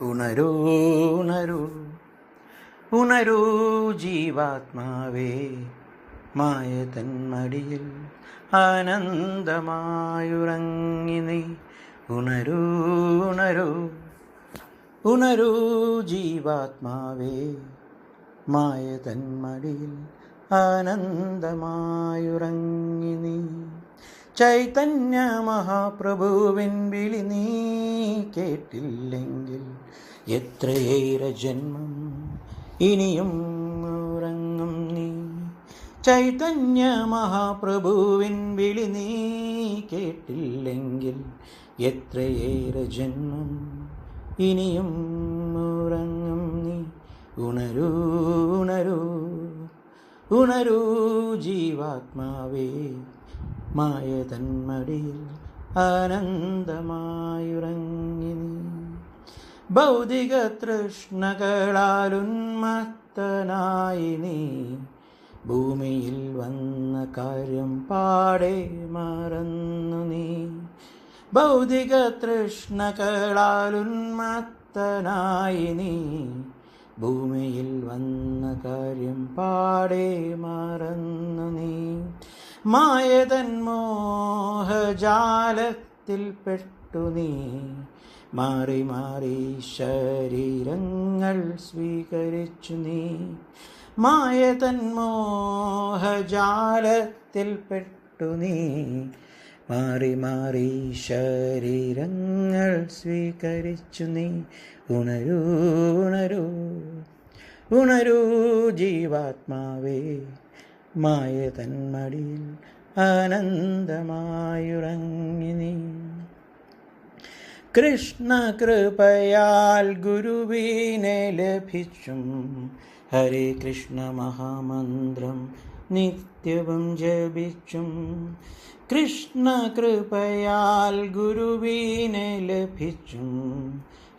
ഉണരൂ ഉണരൂ ഉണരൂ ജീവാത്മാവേ, മായ തന്മടിയിൽ ആനന്ദമായുറങ്ങി നീ. ഉണരൂ ഉണരൂ ഉണരൂ ജീവാത്മാവേ, മായ തന്മടിയിൽ ആനന്ദമായുറങ്ങി നീ. ചൈതന്യ മഹാപ്രഭുവിൻ വിളി നീ കേട്ടില്ലെങ്കിൽ എത്രയേറെ ജന്മം ഇനിയും ഉറങ്ങും നീ. ചൈതന്യ മഹാപ്രഭുവിൻ വിളി നീ കേട്ടില്ലെങ്കിൽ എത്രയേറെ ജന്മം ഇനിയും ഉറങ്ങും നീ. ഉണരൂ ഉണരൂ ഉണരൂ ജീവാത്മാവേ, മായ തന്മടിയിൽ ആനന്ദമായുറങ്ങി നീ. ഭൗതിക തൃഷ്ണകളാൽ ഉന്മത്തനായി നീ ഭൂമിയിൽ വന്ന കാര്യം പാടെ മറന്നു നീ. ഭൗതിക തൃഷ്ണകളാൽ ഉന്മത്തനായി നീ ഭൂമിയിൽ വന്ന കാര്യം പാടെ മറന്നു നീ. മായതൻ മോഹജാലത്തിൽ പെട്ടു നീ മാറി മാറി ശരീരങ്ങൾ സ്വീകരിച്ചു നീ. മായതൻ മോഹജാലത്തിൽ പെട്ടു നീ മാറി മാറി ശരീരങ്ങൾ സ്വീകരിച്ചു നീ. ഉണരൂ ഉണരൂ ഉണരൂ ജീവാത്മാവേ, മായ തന്മടിയിൽ ആനന്ദമായുറങ്ങി നീ. കൃഷ്ണ കൃപയാൽ ഗുരുവിനെ ലഭിച്ചും ഹരേ കൃഷ്ണ മഹാമന്ത്രം നിത്യവും ജപിച്ചും. കൃഷ്ണ കൃപയാൽ ഗുരുവിനെ ലഭിച്ചും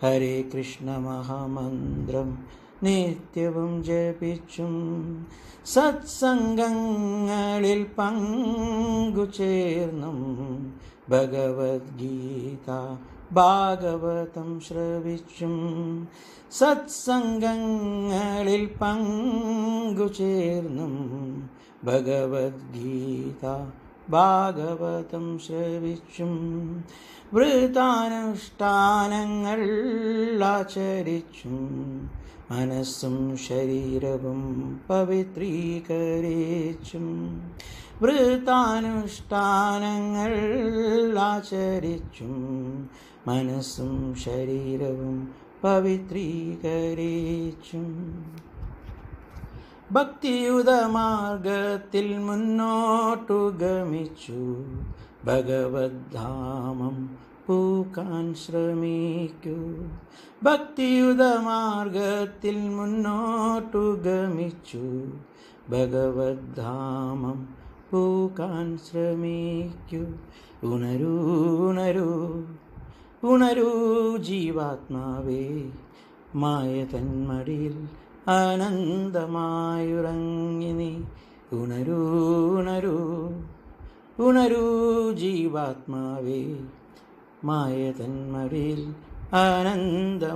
ഹരേ കൃഷ്ണ മഹാമന്ത്രം നിത്യവും ജപിച്ചും. സത്സംഗങ്ങളിൽ പങ്കുചേർന്നും ഭഗവത്ഗീത ഭാഗവതം ശ്രവിച്ചും. സത്സംഗങ്ങളിൽ പങ്കുചേർന്നും ഭഗവത്ഗീത ഭാഗവതം ശ്രവിച്ചും. വ്രതാനുഷ്ഠാനങ്ങൾ ആചരിച്ചും മനസ്സും ശരീരവും പവിത്രീകരിച്ചും. വ്രതാനുഷ്ഠാനങ്ങൾ ആചരിച്ചും മനസ്സും ശരീരവും പവിത്രീകരിച്ചും. ഭക്തിയുത മാർഗത്തിൽ മുന്നോട്ടു ഗമിച്ചു ഭഗവദ്ധാമം പൂക്കാൻ ശ്രമിക്കൂ. ഭക്തിയുത മാർഗത്തിൽ മുന്നോട്ടു ഗമിച്ചു ഭഗവദ്ധാമം പൂക്കാൻ ശ്രമിക്കൂ. ഉണരൂ ഉണരൂ ഉണരൂ ജീവാത്മാവേ, മായ തന്മടിയിൽ ആനന്ദമായുറങ്ങി നീ. ഉണരൂ ഉണരൂ ഉണരൂ ജീവാത്മാവേ, മായ തന്മടിയിൽ ആനന്ദമായുറങ്ങി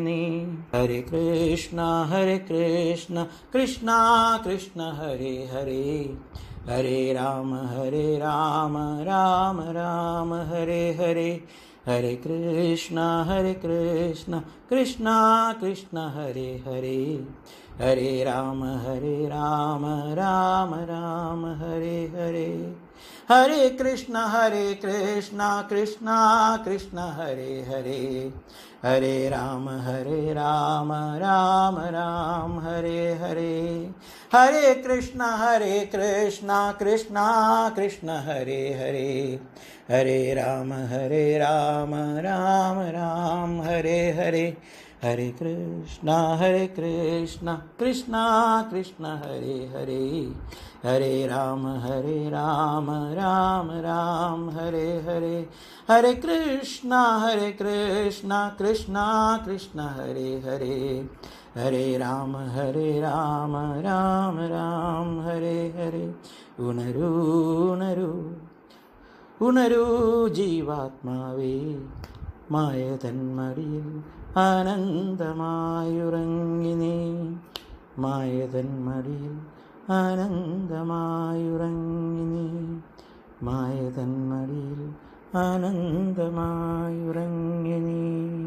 നീ. ഹരേ കൃഷ്ണ കൃഷ്ണ കൃഷ്ണ ഹരേ ഹരേ, ഹരേ രാമ രാമ രാമ ഹരേ ഹരേ. ഹരേ കൃഷ്ണ കൃഷ്ണ കൃഷ്ണ ഹരേ ഹരേ, ഹരേ രാമ രാമ രാമ ഹരേ ഹരേ. ഹരേ കൃഷ്ണ കൃഷ്ണ കൃഷ്ണ ഹരേ ഹരേ, ഹരേ രാമ രാമ രാമ ഹരേ ഹരേ. ഹരേ കൃഷ്ണ കൃഷ്ണ കൃഷ്ണ ഹരേ ഹരേ, ഹരേ രാമ രാമ രാമ ഹരേ ഹരേ. ഹരേ കൃഷ്ണ കൃഷ്ണ കൃഷ്ണ ഹരേ ഹരേ, ഹരേ രാമ രാമ രാമ ഹരേ ഹരേ. ഹരേ കൃഷ്ണ കൃഷ്ണ കൃഷ്ണ ഹരേ ഹരേ, ഹരേ രാമ രാമ രാമ ഹരേ ഹരേ. ഉണരൂ ഉണരൂ ഉണരൂ ജീവാത്മാവേ, മായതൻ മടിയിൽ ആനന്ദമായുറങ്ങി നീ, മായതൻ മടിയിൽ ആനന്ദമായുറങ്ങി നീ, മായതൻ മടിയിൽ ആനന്ദമായുറങ്ങി നീ.